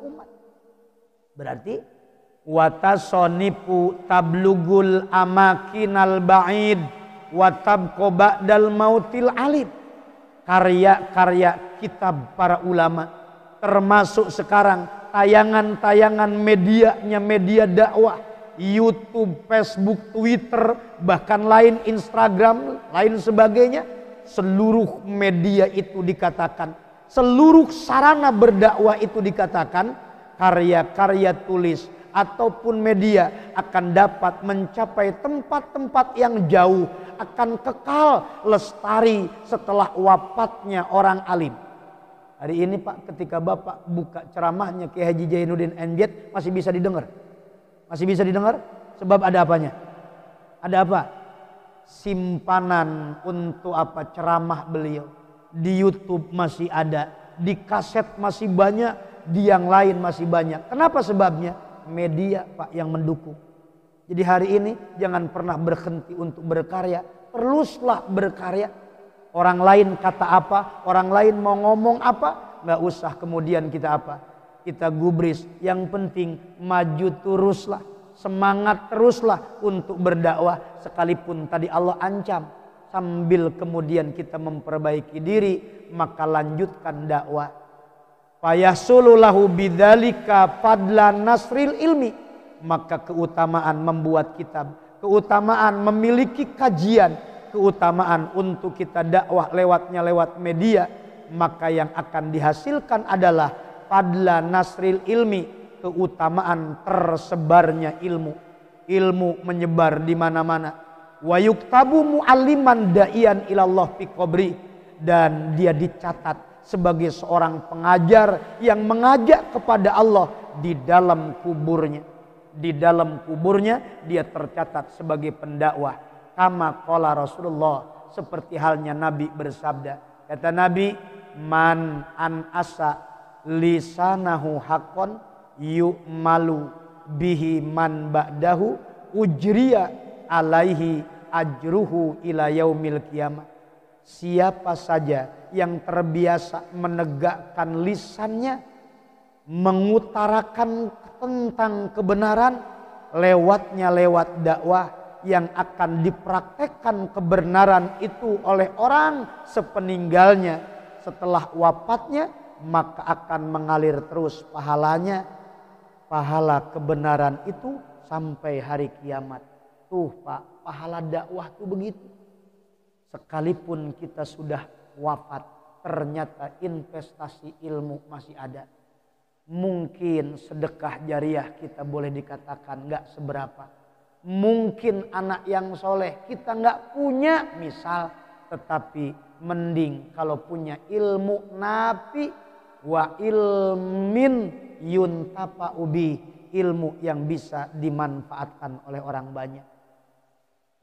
[SPEAKER 1] umat. Berarti watasonifu tablugul amakinal ba'id watabqo ba'dal mautil alim. Karya-karya kitab para ulama, termasuk sekarang tayangan-tayangan medianya, media dakwah, YouTube, Facebook, Twitter, bahkan lain Instagram, lain sebagainya. Seluruh media itu dikatakan, seluruh sarana berdakwah itu dikatakan, karya-karya tulis ataupun media akan dapat mencapai tempat-tempat yang jauh, akan kekal lestari setelah wafatnya orang alim. Hari ini Pak, ketika Bapak buka ceramahnya Kiai Haji Zainuddin NZ, masih bisa didengar. Masih bisa didengar? Sebab ada apanya? Ada apa? Simpanan untuk apa? Ceramah beliau. Di YouTube masih ada. Di kaset masih banyak. Di yang lain masih banyak. Kenapa sebabnya? Media Pak yang mendukung. Jadi hari ini jangan pernah berhenti untuk berkarya. Teruslah berkarya. Orang lain kata apa? Orang lain mau ngomong apa? Nggak usah kemudian kita apa? Kita gubris, yang penting maju teruslah, semangat teruslah untuk berdakwah, sekalipun tadi Allah ancam, sambil kemudian kita memperbaiki diri, maka lanjutkan dakwah. Fayahsulu lahu bidzalika fadlan nasril ilmi, maka keutamaan membuat kitab, keutamaan memiliki kajian, keutamaan untuk kita dakwah lewat media, maka yang akan dihasilkan adalah fadla nasril ilmi, keutamaan tersebarnya ilmu. Ilmu menyebar di mana-mana. Wa yuktabu mu'alliman da'iyan ilallah fi qabri, dan dia dicatat sebagai seorang pengajar yang mengajak kepada Allah di dalam kuburnya. Di dalam kuburnya dia tercatat sebagai pendakwah. Kama qala Rasulullah, seperti halnya Nabi bersabda. Kata Nabi, man an asa lisanahu haqqan yu'malu bihi man ba'dahu ujriya alaihi ajruhu ila yaumil qiyamah. Siapa saja yang terbiasa menegakkan lisannya, mengutarakan tentang kebenaran, lewat dakwah yang akan dipraktekkan kebenaran itu oleh orang sepeninggalnya, setelah wafatnya, maka akan mengalir terus pahalanya, pahala kebenaran itu sampai hari kiamat. Tuh Pak, pahala dakwah tuh begitu. Sekalipun kita sudah wafat, ternyata investasi ilmu masih ada. Mungkin sedekah jariah kita boleh dikatakan gak seberapa. Mungkin anak yang soleh kita gak punya misal, tetapi mending kalau punya ilmu nafi wa ilmin yuntafa'u ubi, ilmu yang bisa dimanfaatkan oleh orang banyak.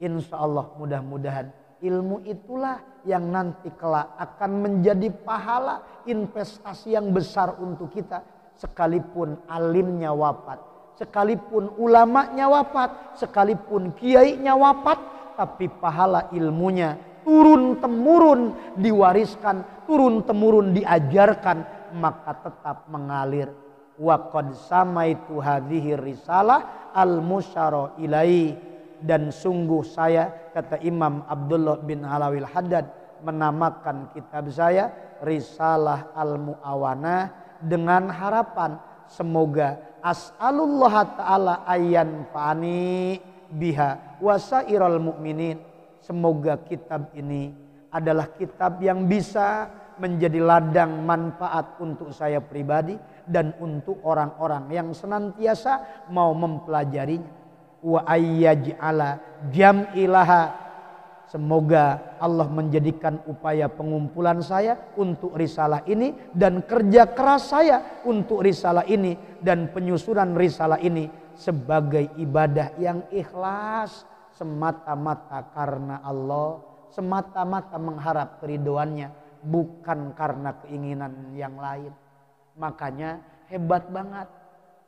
[SPEAKER 1] Insya Allah mudah-mudahan ilmu itulah yang nanti kelak akan menjadi pahala investasi yang besar untuk kita. sekalipun alimnya wafat, sekalipun ulamanya wafat, sekalipun kiainya wafat, tapi pahala ilmunya turun-temurun diwariskan, turun-temurun diajarkan, maka tetap mengalir. Wa qad samaitu hadhihi risalah al-musyara ilai, dan sungguh saya, kata Imam Abdullah bin Alawil Haddad, menamakan kitab saya Risalah Al-Mu'awanah dengan harapan semoga as'alullah ta'ala ayyan fa'ani biha wasairal mu'minin. Semoga kitab ini adalah kitab yang bisa menjadi ladang manfaat untuk saya pribadi dan untuk orang-orang yang senantiasa mau mempelajarinya. Wa ayyaj'ala jam'ilaha, semoga Allah menjadikan upaya pengumpulan saya untuk risalah ini dan kerja keras saya untuk risalah ini dan penyusunan risalah ini sebagai ibadah yang ikhlas, semata-mata karena Allah, semata-mata mengharap keridhoannya, bukan karena keinginan yang lain. Makanya hebat banget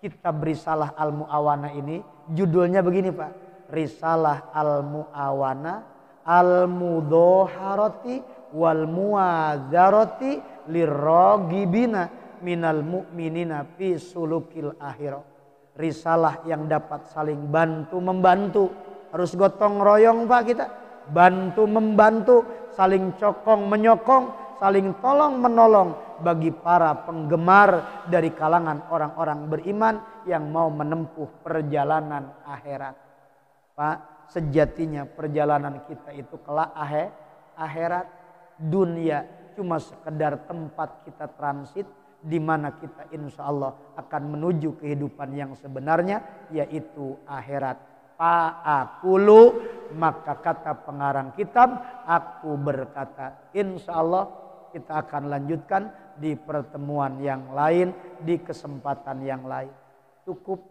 [SPEAKER 1] kitab Risalah Al-Mu'awanah ini, judulnya begini Pak, Risalah Al-Mu'awanah Al-Mudhoharati wal Muwadzarati lirragibina minal mu'minina fi sulukil akhirah. Risalah yang dapat saling bantu membantu, harus gotong royong Pak kita, bantu membantu, saling cokong menyokong, saling tolong menolong bagi para penggemar dari kalangan orang-orang beriman yang mau menempuh perjalanan akhirat. Pak, sejatinya perjalanan kita itu kelak akhirat. Dunia cuma sekedar tempat kita transit, di mana kita insya Allah akan menuju kehidupan yang sebenarnya, yaitu akhirat. Fa'akulu, maka kata pengarang kitab, aku berkata. Insya Allah kita akan lanjutkan di pertemuan yang lain, di kesempatan yang lain. Cukup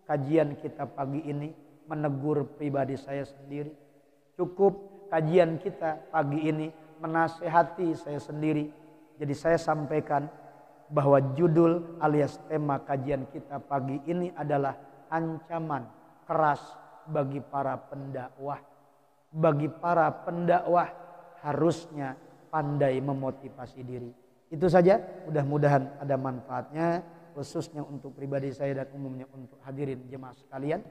[SPEAKER 1] kajian kita pagi ini menegur pribadi saya sendiri. Cukup kajian kita pagi ini menasehati saya sendiri. Jadi saya sampaikan bahwa judul alias tema kajian kita pagi ini adalah ancaman keras bagi para pendakwah. Bagi para pendakwah harusnya pandai memotivasi diri. Itu saja, mudah-mudahan ada manfaatnya, khususnya untuk pribadi saya dan umumnya untuk hadirin jemaah sekalian.